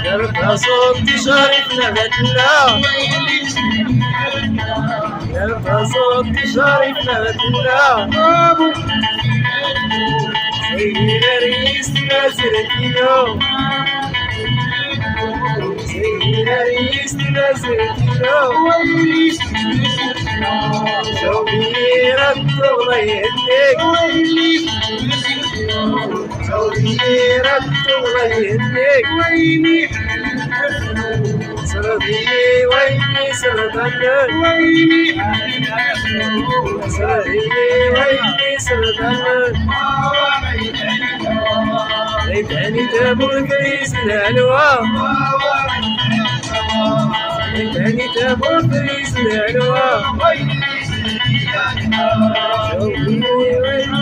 يرفع صوت شريفنا بدنا، يرفع صوت شريفنا بدنا، سيدنا رئيس نازلتنا، سيدنا رئيس نازلتنا، شوبيرة الله يهديك، شوبيرة الله يهديك، سردي ويني سردك، سردي ويني سردك، ليتني تابوت ريس الهلوى، ليتني تابوت ريس الهلوى، شوقي ويني